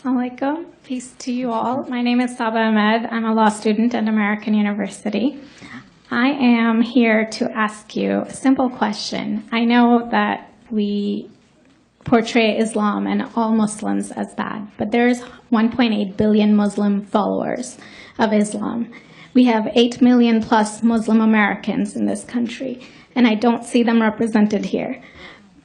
Alaikum. Peace to you all. My name is Saba Ahmed. I'm a law student at American University. I am here to ask you a simple question. I know that we portray Islam and all Muslims as bad, but there's 1.8 billion Muslim followers of Islam. We have 8 million plus Muslim Americans in this country, and I don't see them represented here.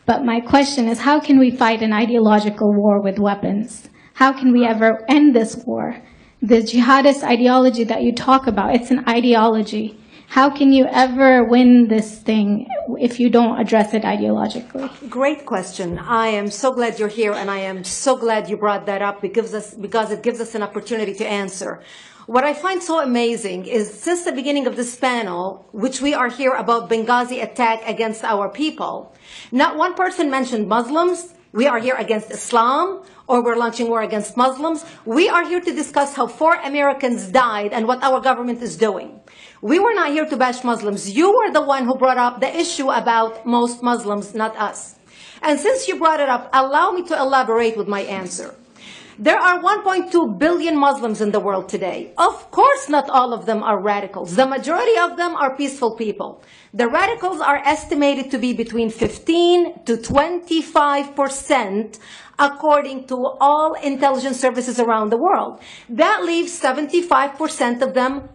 But my question is, how can we fight an ideological war with weapons? How can we ever end this war? The jihadist ideology that you talk about, it's an ideology. How can you ever win this thing if you don't address it ideologically? Great question. I am so glad you're here, and I am so glad you brought that up because it gives us an opportunity to answer. What I find so amazing is since the beginning of this panel, which we are here about Benghazi attack against our people, not one person mentioned Muslims. We are here against Islam, or we're launching war against Muslims. We are here to discuss how 4 Americans died and what our government is doing. We were not here to bash Muslims. You were the one who brought up the issue about most Muslims, not us. And since you brought it up, allow me to elaborate with my answer. There are 1.2 billion Muslims in the world today. Of course, not all of them are radicals. The majority of them are peaceful people. The radicals are estimated to be between 15 to 25%, according to all intelligence services around the world. That leaves 75% of them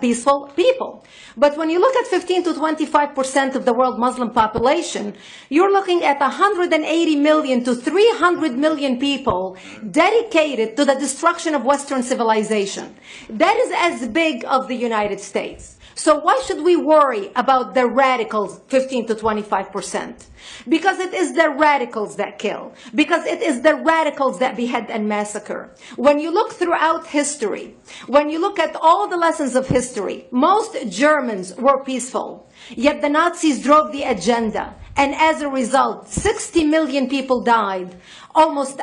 peaceful people. But when you look at 15 to 25% of the world Muslim population, you're looking at 180 million to 300 million people dedicated to the destruction of Western civilization. That is as big of the United States. So why should we worry about the radicals, 15 to 25%? Because it is the radicals that kill. Because it is the radicals that behead and massacre. When you look throughout history, when you look at all the lessons of history, most Germans were peaceful. Yet the Nazis drove the agenda. And as a result, 60 million people died. Almost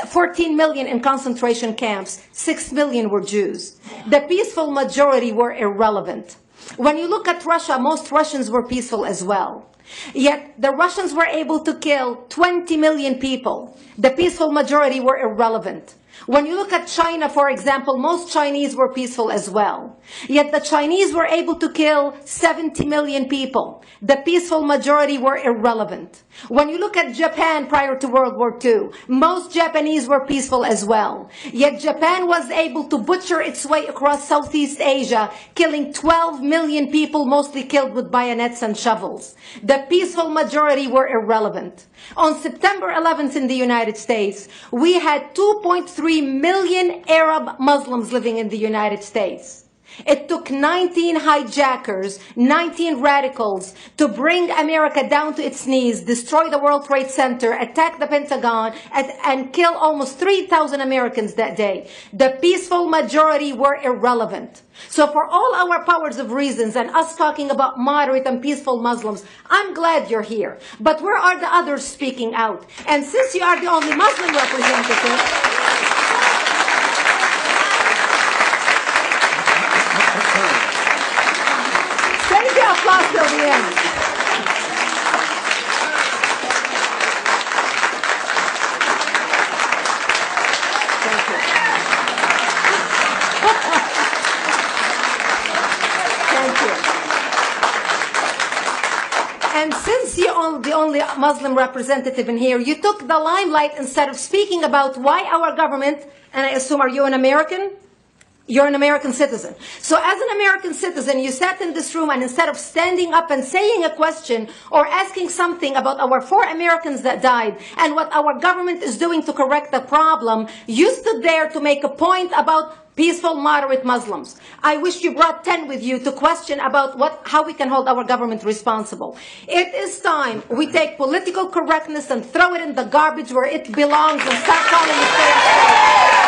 14 million in concentration camps. 6 million were Jews. The peaceful majority were irrelevant. When you look at Russia, most Russians were peaceful as well. Yet the Russians were able to kill 20 million people. The peaceful majority were irrelevant. When you look at China, for example, most Chinese were peaceful as well. Yet the Chinese were able to kill 70 million people. The peaceful majority were irrelevant. When you look at Japan prior to World War II, most Japanese were peaceful as well. Yet Japan was able to butcher its way across Southeast Asia, killing 12 million people, mostly killed with bayonets and shovels. The peaceful majority were irrelevant. On September 11th in the United States, we had 2.3 million Arab Muslims living in the United States. It took 19 hijackers, 19 radicals to bring America down to its knees, destroy the World Trade Center, attack the Pentagon, and kill almost 3,000 Americans that day. The peaceful majority were irrelevant. So for all our powers of reasons and us talking about moderate and peaceful Muslims, I'm glad you're here. But where are the others speaking out? And since you are the only Muslim representative, save the applause till the end. Thank you. Thank you. And since you're the only Muslim representative in here, you took the limelight instead of speaking about why our government, and I assume, are you an American? You're an American citizen. So as an American citizen, you sat in this room, and instead of standing up and saying a question or asking something about our 4 Americans that died and what our government is doing to correct the problem, you stood there to make a point about peaceful, moderate Muslims. I wish you brought 10 with you to question about how we can hold our government responsible. It is time we take political correctness and throw it in the garbage where it belongs and stop calling it fair.